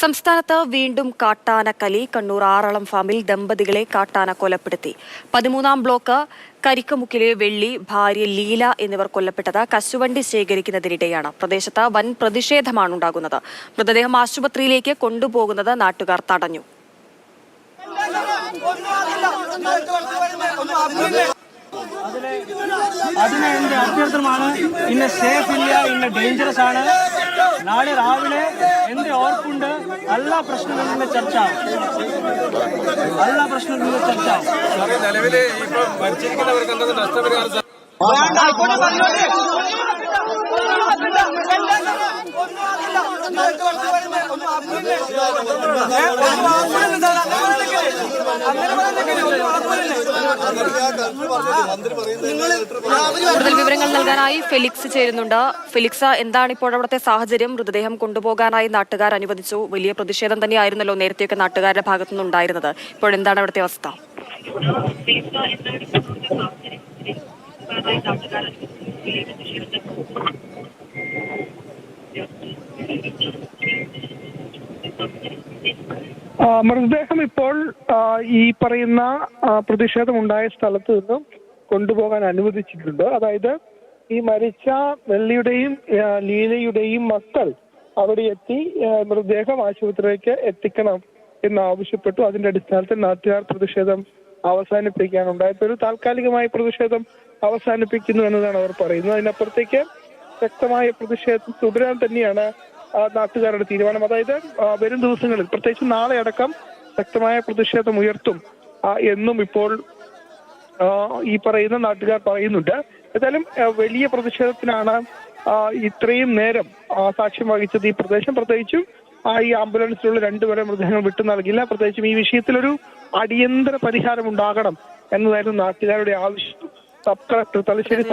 സംസ്ഥാനത്ത് വീണ്ടും കാട്ടാനക്കലി. കണ്ണൂർ ആറളം ഫാമിൽ ദമ്പതികളെ കാട്ടാന കൊലപ്പെടുത്തി. 13-ാം ബ്ലോക്ക് കരിക്കമുക്കിലെ വെള്ളി, ഭാര്യ ലീല എന്നിവർ കൊല്ലപ്പെട്ടത് കശുവണ്ടി ശേഖരിക്കുന്നതിനിടെയാണ്. പ്രദേശത്ത് വൻ പ്രതിഷേധമാണ് ഉണ്ടാകുന്നത്. മൃതദേഹം ആശുപത്രിയിലേക്ക് കൊണ്ടുപോകുന്നത് നാട്ടുകാർ തടഞ്ഞു. അതിന് എൻ്റെ അഭ്യർത്ഥനമാണ്. ഇന്ന് സേഫ് ഇല്ല, ഇന്ന് ഡേഞ്ചറസ് ആണ്. നാളെ രാവിലെ എൻ്റെ ഓർപ്പുണ്ട്. എല്ലാ പ്രശ്നങ്ങളിലും ചർച്ച നിലവിലെ ഇപ്പൊ മരിച്ചിരിക്കുന്നവർക്ക് എന്തെങ്കിലും നഷ്ടപരിഹാരം കൂടുതൽ വിവരങ്ങൾ നൽകാനായി ഫെലിക്സ് ചേരുന്നുണ്ട്. ഫെലിക്സ്, എന്താണ് ഇപ്പോൾ അവിടുത്തെ സാഹചര്യം? മൃതദേഹം കൊണ്ടുപോകാനായി നാട്ടുകാർ അനുവദിച്ചു. വലിയ പ്രതിഷേധം തന്നെയായിരുന്നല്ലോ നേരത്തെയൊക്കെ നാട്ടുകാരുടെ ഭാഗത്തുനിന്നുണ്ടായിരുന്നത്. ഇപ്പോഴെന്താണ് അവിടുത്തെ അവസ്ഥ? മൃതദേഹം ഇപ്പോൾ ഈ പറയുന്ന പ്രതിഷേധമുണ്ടായ സ്ഥലത്ത് നിന്നും കൊണ്ടുപോകാൻ അനുവദിച്ചിട്ടുണ്ട്. അതായത് ഈ മരിച്ച വെള്ളിയുടെയും ലീലയുടെയും മക്കൾ അവിടെ എത്തി മൃതദേഹം ആശുപത്രിയിലേക്ക് എത്തിക്കണം എന്നാവശ്യപ്പെട്ടു. അതിന്റെ അടിസ്ഥാനത്തിൽ നാട്ടുകാർ പ്രതിഷേധം അവസാനിപ്പിക്കാനുണ്ടായത്. ഒരു താൽക്കാലികമായ പ്രതിഷേധം അവസാനിപ്പിക്കുന്നു എന്നതാണ് അവർ പറയുന്നത്. അതിനപ്പുറത്തേക്ക് ശക്തമായ പ്രതിഷേധം തുടരാൻ തന്നെയാണ് നാട്ടുകാരുടെ തീരുമാനം. അതായത് വരും ദിവസങ്ങളിൽ, പ്രത്യേകിച്ച് നാളെ അടക്കം ശക്തമായ പ്രതിഷേധം ഉയർത്തും എന്നും ഇപ്പോൾ ഈ പറയുന്ന നാട്ടുകാർ പറയുന്നുണ്ട്. ഏതായാലും വലിയ പ്രതിഷേധത്തിനാണ് ഇത്രയും നേരം സാക്ഷ്യം വഹിച്ചത് ഈ പ്രദേശം. പ്രത്യേകിച്ചും ഈ ആംബുലൻസിലുള്ള രണ്ടുപേരെ മൃതദേഹങ്ങൾ വിട്ടു നൽകില്ല. പ്രത്യേകിച്ചും ഈ വിഷയത്തിലൊരു അടിയന്തര പരിഹാരം ഉണ്ടാകണം എന്നതായിരുന്നു നാട്ടുകാരുടെ ആവശ്യം. സബ് കളക്ടർ തലശ്ശേരി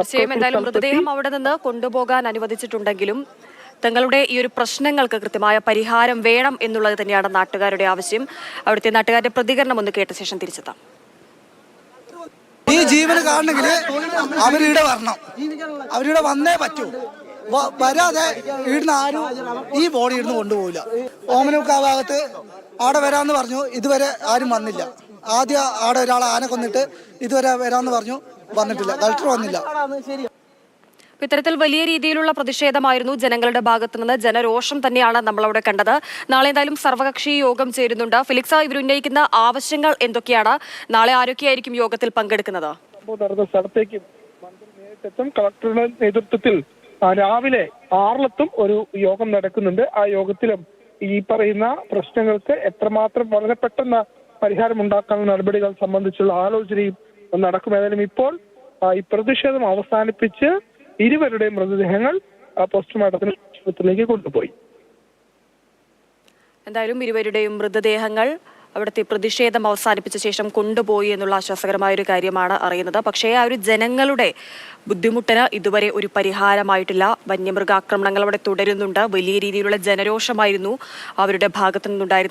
മൃതദേഹം അവിടെ നിന്ന് കൊണ്ടുപോകാൻ അനുവദിച്ചിട്ടുണ്ടെങ്കിലും തങ്ങളുടെ ഈ ഒരു പ്രശ്നങ്ങൾക്ക് കൃത്യമായ പരിഹാരം വേണം എന്നുള്ളത് തന്നെയാണ് നാട്ടുകാരുടെ ആവശ്യം. അവിടുത്തെ നാട്ടുകാരുടെ പ്രതികരണം ഒന്ന് കേട്ട ശേഷം തിരിച്ചെത്താം. ഈ ജീവന് കാണണമെങ്കിൽ അവരിവിടെ വരണം, അവരിവിടെ വന്നേ പറ്റൂ. വരാതെ ഇവിടുന്ന് ആരും ഈ ബോഡി ഇവിടുന്ന് കൊണ്ടുപോകില്ല. ഓമനൂക്ക് ആ ഭാഗത്ത് ആടെ വരാമെന്ന് പറഞ്ഞു, ഇതുവരെ ആരും വന്നില്ല. ആദ്യം ആടെ ഒരാൾ ആന കൊന്നിട്ട് ഇതുവരെ വരാമെന്ന് പറഞ്ഞു, വന്നിട്ടില്ല. കളക്ടർ വന്നില്ല. ഇത്തരത്തിൽ വലിയ രീതിയിലുള്ള പ്രതിഷേധമായിരുന്നു ജനങ്ങളുടെ ഭാഗത്തു നിന്ന്. ജനരോഷം തന്നെയാണ് നമ്മളവിടെ കണ്ടത്. നാളെ എന്തായാലും സർവകക്ഷി യോഗം ചേരുന്നുണ്ട്. ഫിലിക്സ്, ഇവർ ഉന്നയിക്കുന്ന ആവശ്യങ്ങൾ എന്തൊക്കെയാണ്? നാളെ ആരൊക്കെയായിരിക്കും യോഗത്തിൽ പങ്കെടുക്കുന്നത്? നടന്ന സ്ഥലത്തേക്ക് മന്ത്രി നേരിട്ടെത്തും. കളക്ടറുടെ നേതൃത്വത്തിൽ രാവിലെ ആറളത്തും ഒരു യോഗം നടക്കുന്നുണ്ട്. ആ യോഗത്തിലും ഈ പറയുന്ന പ്രശ്നങ്ങൾക്ക് എത്രമാത്രം വളരെ പെട്ടെന്ന് പരിഹാരം ഉണ്ടാക്കാനുള്ള നടപടികൾ സംബന്ധിച്ചുള്ള ആലോചനയും നടക്കും. ഏതായാലും ഇപ്പോൾ ഈ പ്രതിഷേധം അവസാനിപ്പിച്ച് ഇരുവരുടെയും മൃതദേഹങ്ങൾ പോസ്റ്റ്മോർട്ടത്തിന് ആശുപത്രിയിലേക്ക് കൊണ്ടുപോയി. എന്തായാലും ഇരുവരുടെയും മൃതദേഹങ്ങൾ അവിടുത്തെ പ്രതിഷേധം അവസാനിപ്പിച്ച ശേഷം കൊണ്ടുപോയി എന്നുള്ള ആശ്വാസകരമായ ഒരു കാര്യമാണ് അറിയുന്നത്. പക്ഷേ ആ ഒരു ജനങ്ങളുടെ ബുദ്ധിമുട്ടിന് ഇതുവരെ ഒരു പരിഹാരമായിട്ടില്ല. വന്യമൃഗാക്രമണങ്ങൾ അവിടെ തുടരുന്നുണ്ട്. വലിയ രീതിയിലുള്ള ജനരോഷമായിരുന്നു അവരുടെ ഭാഗത്തു നിന്നുണ്ടായിരുന്നത്.